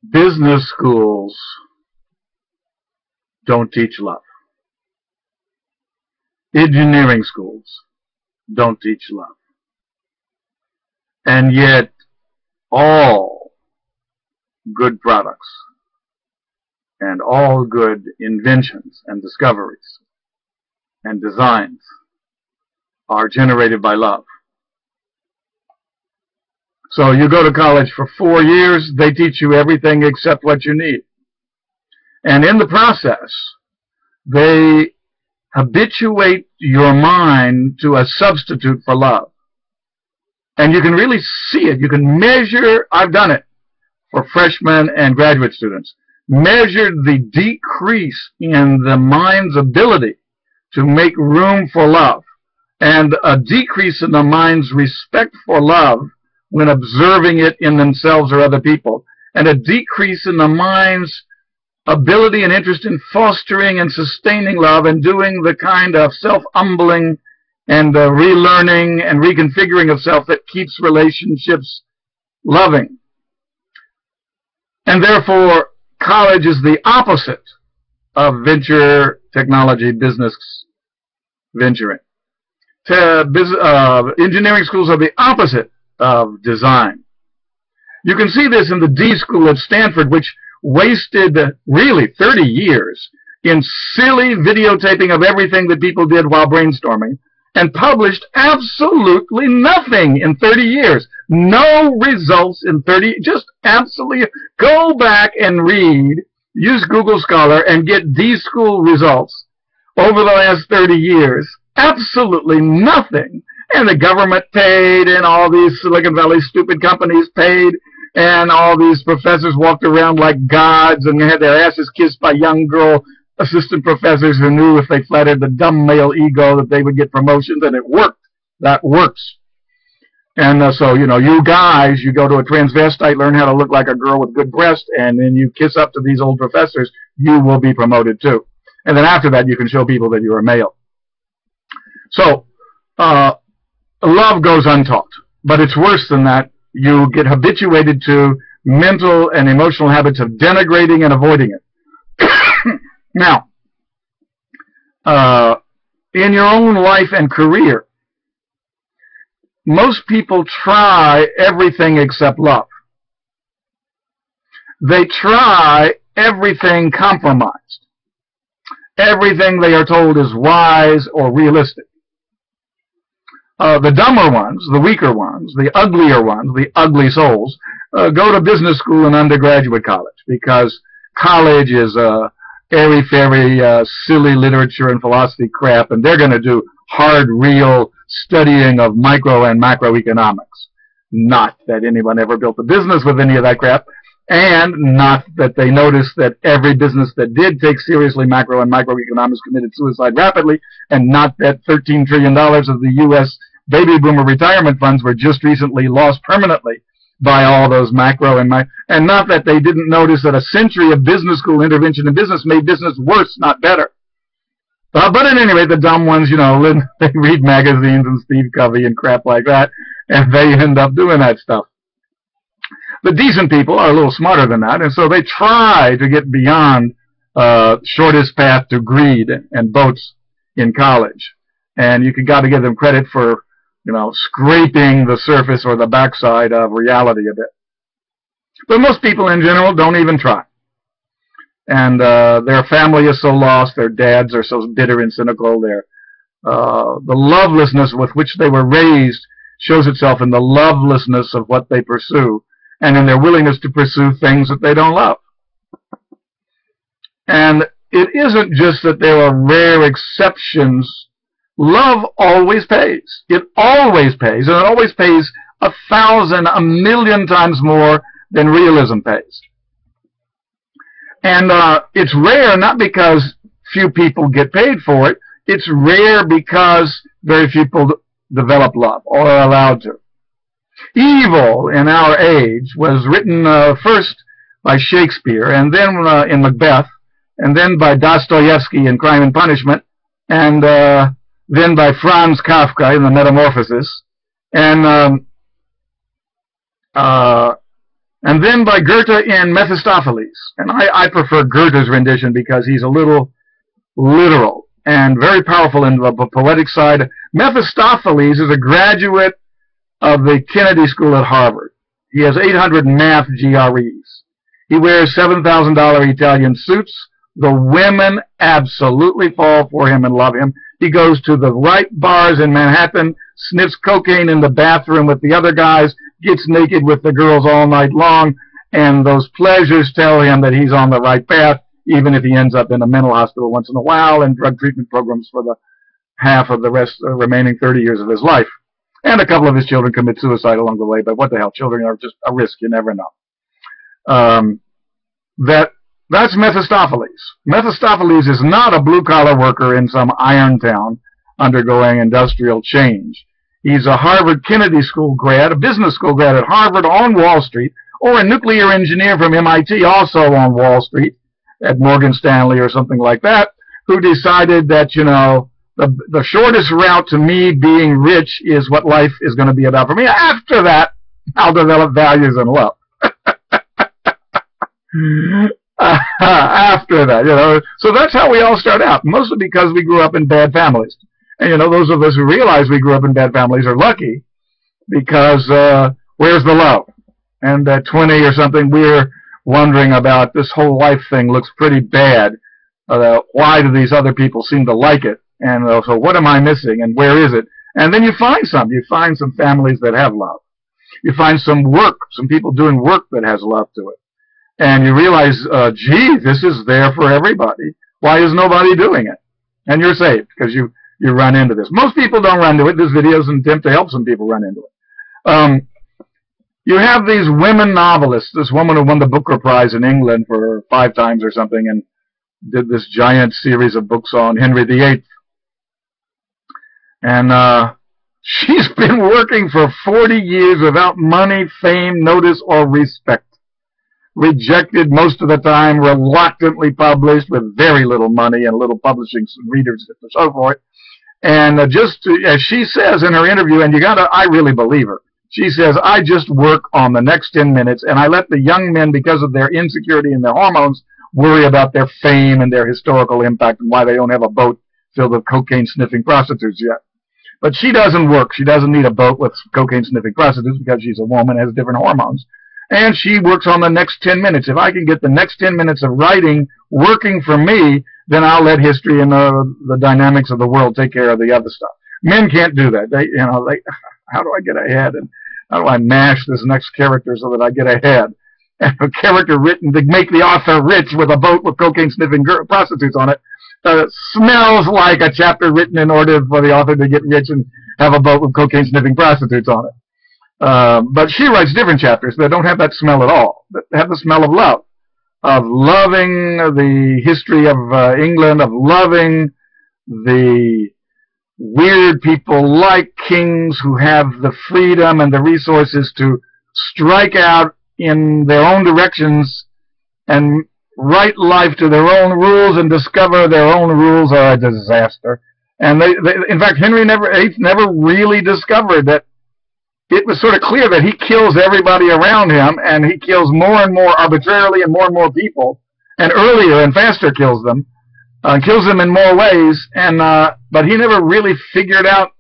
Business schools don't teach love. Engineering schools don't teach love. And yet, all good products and all good inventions and discoveries and designs are generated by love. So you go to college for 4 years, they teach you everything except what you need. And in the process, they habituate your mind to a substitute for love. And you can really see it. You can measure, I've done it for freshmen and graduate students, measure the decrease in the mind's ability to make room for love and a decrease in the mind's respect for love when observing it in themselves or other people, and a decrease in the mind's ability and interest in fostering and sustaining love and doing the kind of self-humbling and relearning and reconfiguring of self that keeps relationships loving. And therefore, college is the opposite of venture, technology, business venturing. Engineering schools are the opposite of design. You can see this in the D School at Stanford, which wasted really 30 years in silly videotaping of everything that people did while brainstorming, and published absolutely nothing in 30 years. No results in 30, just absolutely. Go back and read, use Google Scholar, and get D School results over the last 30 years. Absolutely nothing. And the government paid, and all these Silicon Valley stupid companies paid, and all these professors walked around like gods and had their asses kissed by young girl assistant professors who knew if they flattered the dumb male ego that they would get promotions, and it worked. That works. And so, you know, you guys, you go to a transvestite, learn how to look like a girl with good breasts, and then you kiss up to these old professors, you will be promoted too. And then after that, you can show people that you're a male. So, love goes untaught. But it's worse than that. You get habituated to mental and emotional habits of denigrating and avoiding it. Now, in your own life and career, most people try everything except love. They try everything compromised. Everything they are told is wise or realistic. The dumber ones, the weaker ones, the uglier ones, the ugly souls, go to business school and undergraduate college, because college is airy-fairy, silly literature and philosophy crap, and they're going to do hard, real studying of micro and macroeconomics. Not that anyone ever built a business with any of that crap, and not that they noticed that every business that did take seriously macro and microeconomics committed suicide rapidly, and not that $13 trillion of the U.S. baby boomer retirement funds were just recently lost permanently by all those macro and not that they didn't notice that a century of business school intervention in business made business worse, not better. But at any rate, the dumb ones, you know, they read magazines and Steve Covey and crap like that, and they end up doing that stuff. The decent people are a little smarter than that, and so they try to get beyond shortest path to greed and boats in college. And you got to give them credit for, you know, scraping the surface or the backside of reality a bit. But most people in general don't even try. And their family is so lost, their dads are so bitter and cynical, the lovelessness with which they were raised shows itself in the lovelessness of what they pursue, and in their willingness to pursue things that they don't love. And it isn't just that there are rare exceptions. Love always pays. It always pays, and it always pays 1,000, 1,000,000 times more than realism pays. And it's rare not because few people get paid for it. It's rare because very few people develop love or are allowed to. Evil in our age was written first by Shakespeare, and then in Macbeth, and then by Dostoevsky in Crime and Punishment, and then by Franz Kafka in the Metamorphosis, and And then by Goethe in Mephistopheles. And I prefer Goethe's rendition because he's a little literal and very powerful in the poetic side. Mephistopheles is a graduate of the Kennedy School at Harvard. He has 800 Math GREs. He wears $7,000 Italian suits. The women absolutely fall for him and love him. He goes to the right bars in Manhattan, sniffs cocaine in the bathroom with the other guys, gets naked with the girls all night long, and those pleasures tell him that he's on the right path, even if he ends up in a mental hospital once in a while and drug treatment programs for the half of the remaining 30 years of his life. And a couple of his children commit suicide along the way, but what the hell, children are just a risk, you never know. That's Mephistopheles. Mephistopheles is not a blue-collar worker in some iron town undergoing industrial change. He's a Harvard Kennedy School grad, a business school grad at Harvard on Wall Street, or a nuclear engineer from MIT also on Wall Street at Morgan Stanley or something like that, who decided that, you know, the shortest route to me being rich is what life is going to be about for me. After that, I'll develop values and love. After that, you know. So that's how we all start out, mostly because we grew up in bad families. And, you know, those of us who realize we grew up in bad families are lucky because where's the love? And at 20 or something, we're wondering about this whole life thing looks pretty bad. Why do these other people seem to like it? And so what am I missing? And where is it? And then you find some. You find some families that have love. You find some work, some people doing work that has love to it. And you realize, gee, this is there for everybody. Why is nobody doing it? And you're saved because you run into this. Most people don't run into it. This video is an attempt to help some people run into it. You have these women novelists. This woman who won the Booker Prize in England for 5 times or something and did this giant series of books on Henry VIII. And she's been working for 40 years without money, fame, notice, or respect. Rejected most of the time, reluctantly published with very little money and little publishing readers and so forth. And just as she says in her interview, and I really believe her, she says, I just work on the next 10 minutes, and I let the young men, because of their insecurity and their hormones, worry about their fame and their historical impact and why they don't have a boat filled with cocaine-sniffing prostitutes yet. But she doesn't work. She doesn't need a boat with cocaine-sniffing prostitutes because she's a woman, has different hormones. And she works on the next 10 minutes. If I can get the next 10 minutes of writing working for me, then I'll let history and the dynamics of the world take care of the other stuff. Men can't do that. How do I get ahead? And how do I mash this next character so that I get ahead? And a character written to make the author rich with a boat with cocaine-sniffing prostitutes on it smells like a chapter written in order for the author to get rich and have a boat with cocaine-sniffing prostitutes on it. But she writes different chapters that don't have that smell at all, that have the smell of love, of loving the history of England, of loving the weird people like kings who have the freedom and the resources to strike out in their own directions and write life to their own rules and discover their own rules are a disaster. And in fact, Henry VIII never really discovered that. It was sort of clear that he kills everybody around him, and he kills more and more arbitrarily and more people, and earlier and faster kills them in more ways, and but he never really figured out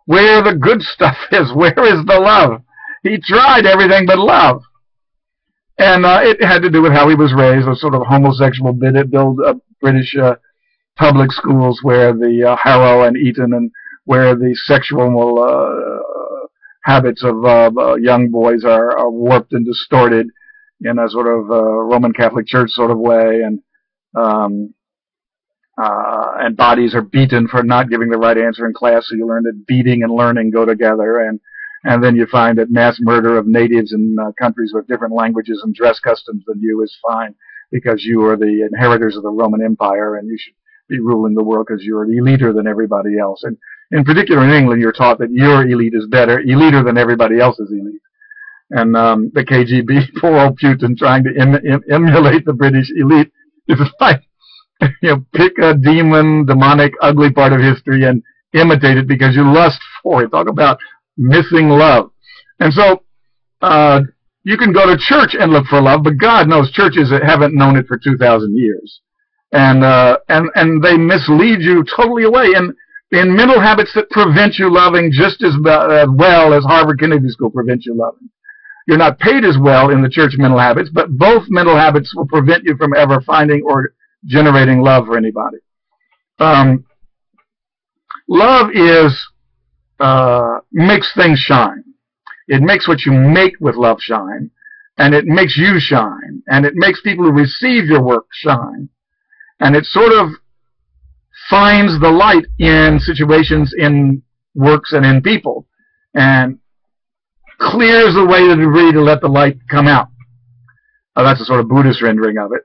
where the good stuff is. Where is the love? He tried everything but love. And it had to do with how he was raised, a sort of homosexual build British public schools where the Harrow and Eton and where the sexual habits of young boys are warped and distorted in a sort of Roman Catholic Church sort of way, and bodies are beaten for not giving the right answer in class, so you learn that beating and learning go together, and then you find that mass murder of natives in countries with different languages and dress customs than you is fine, because you are the inheritors of the Roman Empire, and you should be ruling the world because you're eliter than everybody else. And in particular, in England, you're taught that your elite is better, eliter than everybody else's elite. And the KGB, poor old Putin, trying to emulate the British elite, is like, pick a demonic, ugly part of history and imitate it because you lust for it. Talk about missing love. And so You can go to church and look for love, but God knows churches that haven't known it for 2,000 years. And they mislead you totally away in mental habits that prevent you loving just as well as Harvard Kennedy School prevents you loving. You're not paid as well in the church mental habits, but both mental habits will prevent you from ever finding or generating love for anybody. Love makes things shine. It makes what you make with love shine, and it makes you shine, and it makes people who receive your work shine, and it sort of finds the light in situations, in works, and in people, and clears away the debris to let the light come out. That's a sort of Buddhist rendering of it.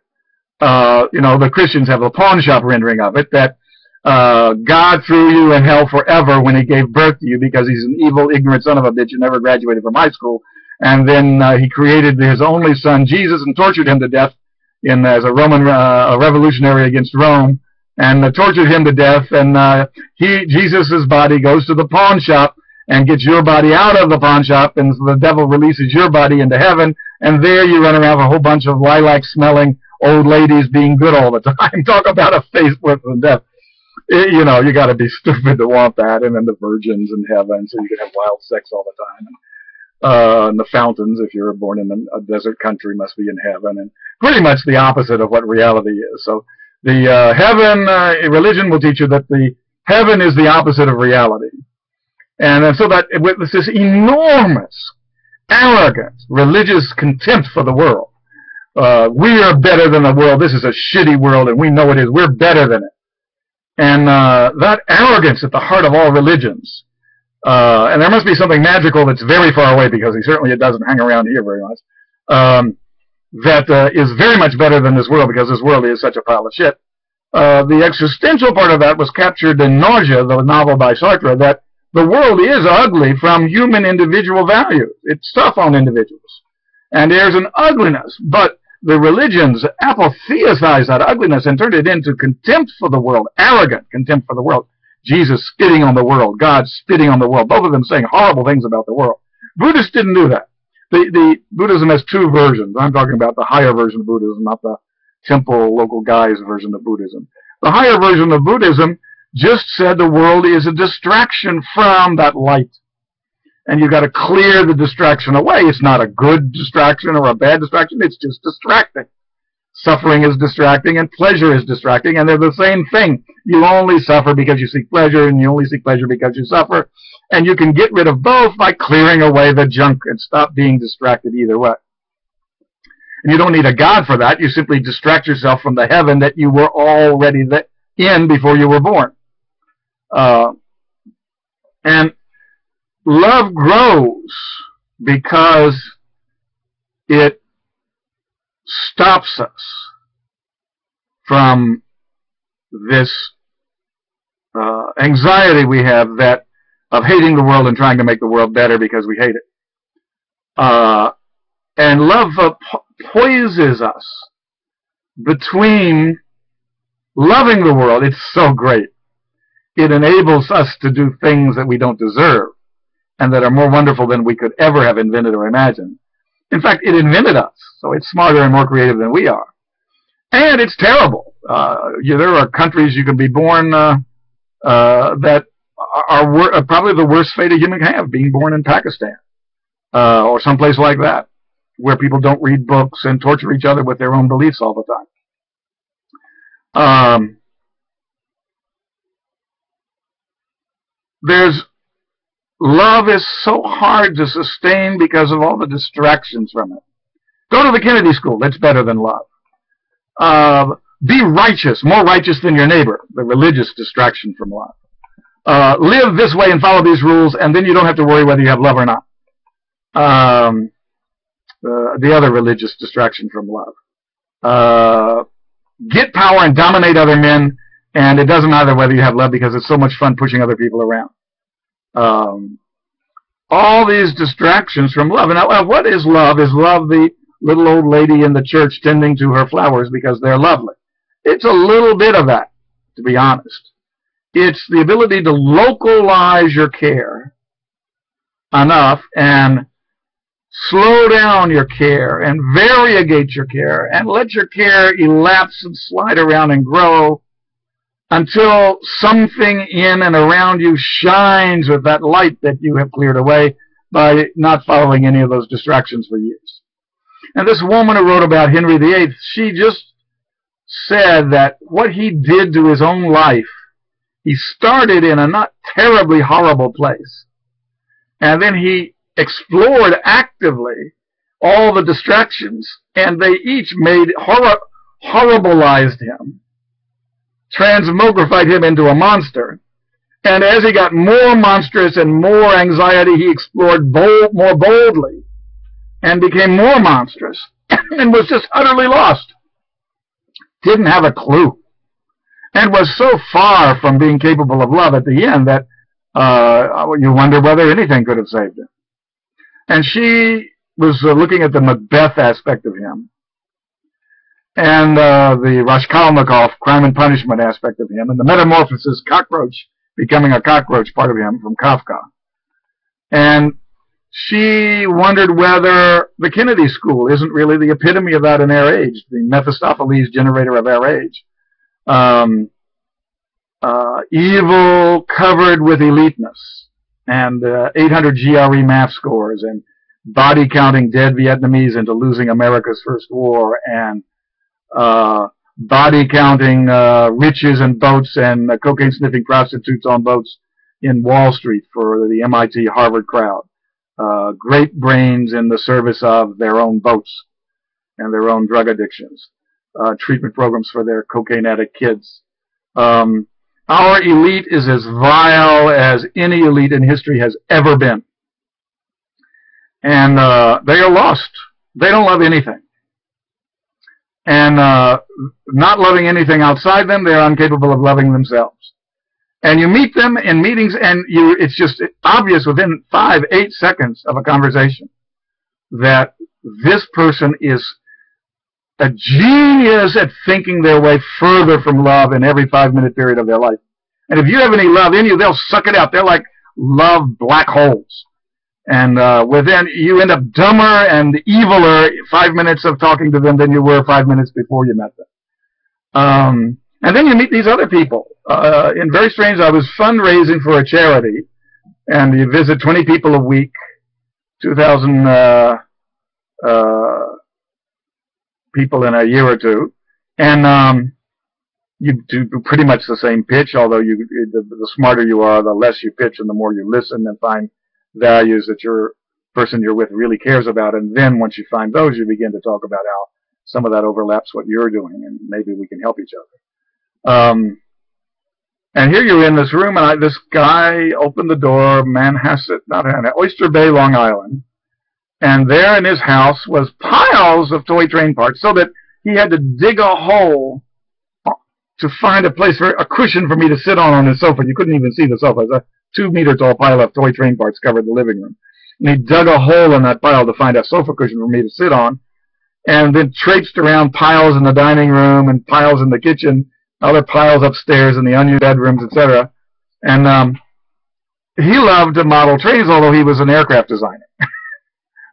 The Christians have a pawn shop rendering of it, that God threw you in hell forever when he gave birth to you because he's an evil, ignorant son of a bitch who never graduated from high school. And then he created his only son, Jesus, and tortured him to death as a Roman a revolutionary against Rome, and tortured him to death. And Jesus' body goes to the pawn shop and gets your body out of the pawn shop, and the devil releases your body into heaven, and there you run around with a whole bunch of lilac-smelling old ladies being good all the time. Talk about a face worse than death. You got to be stupid to want that. And then the virgins in heaven, so you can have wild sex all the time. And the fountains, if you're born in a desert country, must be in heaven. And pretty much the opposite of what reality is. So the religion will teach you that the heaven is the opposite of reality. And so that with this enormous, arrogant, religious contempt for the world. We are better than the world. This is a shitty world, and we know it is. We're better than it. And that arrogance at the heart of all religions, and there must be something magical that's very far away, because it doesn't hang around here very much, that is very much better than this world, because this world is such a pile of shit. The existential part of that was captured in Nausea, the novel by Sartre, that the world is ugly from human individual values. It's tough on individuals. And there's an ugliness, but the religions apotheosized that ugliness and turned it into contempt for the world, arrogant contempt for the world. Jesus spitting on the world, God spitting on the world, both of them saying horrible things about the world. Buddhists didn't do that. The Buddhism has two versions. I'm talking about the higher version of Buddhism, not the temple local guy's version of Buddhism. The higher version of Buddhism just said the world is a distraction from that light. And you've got to clear the distraction away. It's not a good distraction or a bad distraction. It's just distracting. Suffering is distracting and pleasure is distracting, and they're the same thing. You only suffer because you seek pleasure, and you only seek pleasure because you suffer. And you can get rid of both by clearing away the junk and stop being distracted either way. And you don't need a God for that. You simply distract yourself from the heaven that you were already in before you were born. And love grows because it stops us from this anxiety we have of hating the world and trying to make the world better because we hate it. And love poises us between loving the world. It's so great. It enables us to do things that we don't deserve and that are more wonderful than we could ever have invented or imagined. In fact, it invented us, so it's smarter and more creative than we are. And it's terrible. There are countries you can be born that are probably the worst fate a human can have, being born in Pakistan or someplace like that, where people don't read books and torture each other with their own beliefs all the time. Love is so hard to sustain because of all the distractions from it. Go to the Kennedy School. That's better than love. Be righteous, more righteous than your neighbor, the religious distraction from love. Live this way and follow these rules, and then you don't have to worry whether you have love or not. The other religious distraction from love. Get power and dominate other men, and it doesn't matter whether you have love because it's so much fun pushing other people around. All these distractions from love. And now, what is love? Is love the little old lady in the church tending to her flowers because they're lovely? It's a little bit of that, to be honest. It's the ability to localize your care enough and slow down your care and variegate your care and let your care elapse and slide around and grow until something in and around you shines with that light that you have cleared away by not following any of those distractions for years. And this woman who wrote about Henry VIII, she just said that what he did to his own life, he started in a not terribly horrible place, and then he explored actively all the distractions, and they each made horribilized him, transmogrified him into a monster. And as he got more monstrous and more anxiety, he explored more boldly and became more monstrous and was just utterly lost. Didn't have a clue. And was so far from being capable of love at the end that you wonder whether anything could have saved him. And she was looking at the MacBeth aspect of him, and the Raskalnikov crime and punishment aspect of him, and the Metamorphosis cockroach becoming a cockroach part of him from Kafka. And she wondered whether the Kennedy School isn't really the epitome of that in our age, the Mephistopheles generator of our age. Evil covered with eliteness, and 800 GRE math scores, and body counting dead Vietnamese into losing America's first war, and body counting riches and boats, and cocaine sniffing prostitutes on boats in Wall Street for the MIT Harvard crowd. Great brains in the service of their own boats and their own drug addictions. Treatment programs for their cocaine addict kids. Our elite is as vile as any elite in history has ever been. And they are lost. They don't love anything. And not loving anything outside them, they're incapable of loving themselves. And you meet them in meetings, and it's just obvious within 5-8 seconds of a conversation that this person is a genius at thinking their way further from love in every 5-minute period of their life. And if you have any love in you, they'll suck it out. They're like love black holes. And within, you end up dumber and eviler 5 minutes of talking to them than you were 5 minutes before you met them. And then you meet these other people. In very strange, I was fundraising for a charity, and you visit 20 people a week, 2,000 people in a year or two, and you do pretty much the same pitch, although the smarter you are, the less you pitch and the more you listen and find values that your person you're with really cares about. And then once you find those, you begin to talk about how some of that overlaps what you're doing, and maybe we can help each other. And here you're in this room, and this guy opened the door, Oyster Bay, Long Island, and there in his house was piles of toy train parts, so that he had to dig a hole to find a place for a cushion for me to sit on his sofa. You couldn't even see the sofa. It was a 2-meter tall pile of toy train parts covered the living room. And he dug a hole in that pile to find a sofa cushion for me to sit on, and then traipsed around piles in the dining room and piles in the kitchen, other piles upstairs in the unused bedrooms, etc. And he loved model trains, although he was an aircraft designer.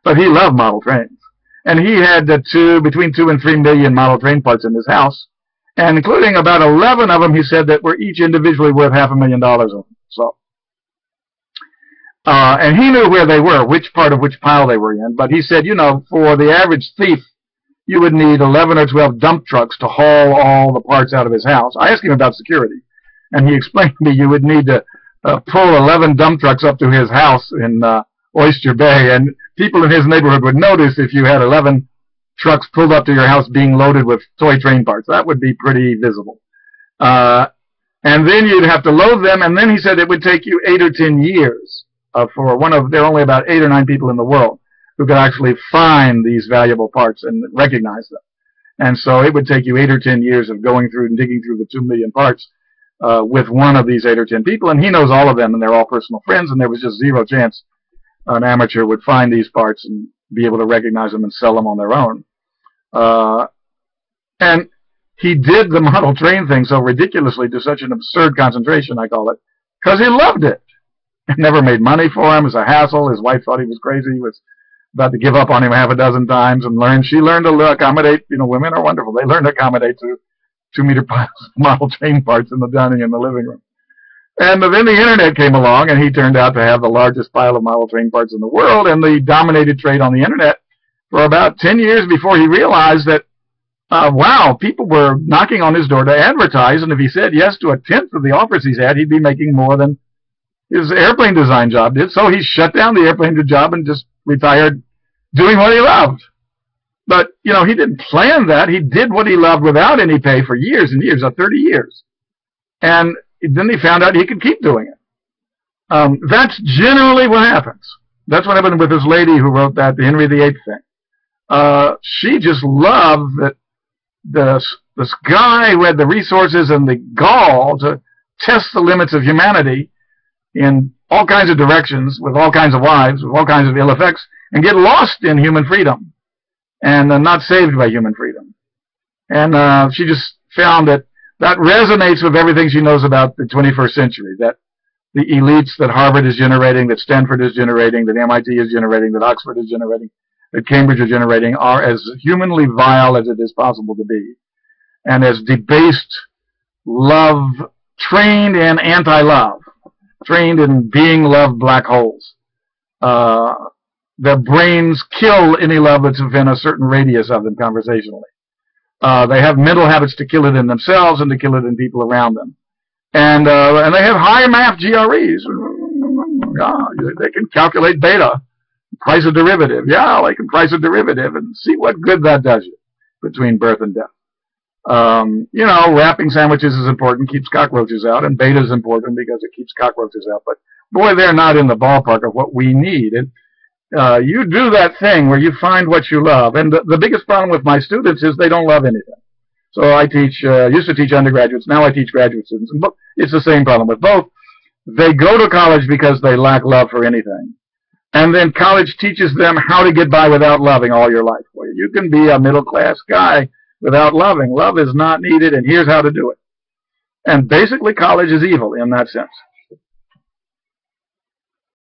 But he loved model trains. And he had between 2 and 3 million model train parts in his house, and including about 11 of them, he said, that were each individually worth $500,000. So, and he knew where they were, which part of which pile they were in. But he said, you know, for the average thief, you would need 11 or 12 dump trucks to haul all the parts out of his house. I asked him about security, and he explained to me you would need to pull 11 dump trucks up to his house in Oyster Bay, and people in his neighborhood would notice if you had 11 trucks pulled up to your house being loaded with toy train parts. That would be pretty visible. And then you'd have to load them, and then he said it would take you 8 or 10 years there are only about 8 or 9 people in the world who could actually find these valuable parts and recognize them. And so it would take you 8 or 10 years of going through and digging through the 2 million parts with one of these 8 or 10 people, and he knows all of them, and they're all personal friends, and there was just zero chance an amateur would find these parts and be able to recognize them and sell them on their own. And he did the model train thing so ridiculously, to such an absurd concentration, I call it, because he loved it. It never made money for him. It was a hassle. His wife thought he was crazy. He was about to give up on him half a dozen times, and she learned to accommodate. Women are wonderful. They learn to accommodate to 2-meter piles of model train parts in the dining and the living room. And then the internet came along, and he turned out to have the largest pile of model train parts in the world, and he dominated trade on the internet for about 10 years before he realized that, wow, people were knocking on his door to advertise, and if he said yes to 1/10 of the offers he's had, he'd be making more than his airplane design job did. So he shut down the airplane job and just retired doing what he loved. But, he didn't plan that. He did what he loved without any pay for years and years, 30 years. And then he found out he could keep doing it. That's generally what happens. That's what happened with this lady who wrote the Henry VIII thing. She just loved that this guy who had the resources and the gall to test the limits of humanity in all kinds of directions, with all kinds of wives, with all kinds of ill effects, and get lost in human freedom and not saved by human freedom. And she just found that resonates with everything she knows about the 21st century, that the elites that Harvard is generating, that Stanford is generating, that MIT is generating, that Oxford is generating, that Cambridge is generating, are as humanly vile as it is possible to be, and as debased love, trained in anti-love, trained in being love black holes. Their brains kill any love that's within a certain radius of them conversationally. They have mental habits to kill it in themselves and to kill it in people around them. And they have high Math GREs. They can calculate beta, price a derivative. Yeah, they can price a derivative and see what good that does you between birth and death. Wrapping sandwiches is important, keeps cockroaches out, and beta is important because it keeps cockroaches out. But boy, they're not in the ballpark of what we need. And you do that thing where you find what you love. And the biggest problem with my students is they don't love anything. So I used to teach undergraduates, now I teach graduate students. And it's the same problem with both. They go to college because they lack love for anything. And then college teaches them how to get by without loving all your life. Well, you can be a middle-class guy without loving. Love is not needed, and here's how to do it. And basically college is evil in that sense.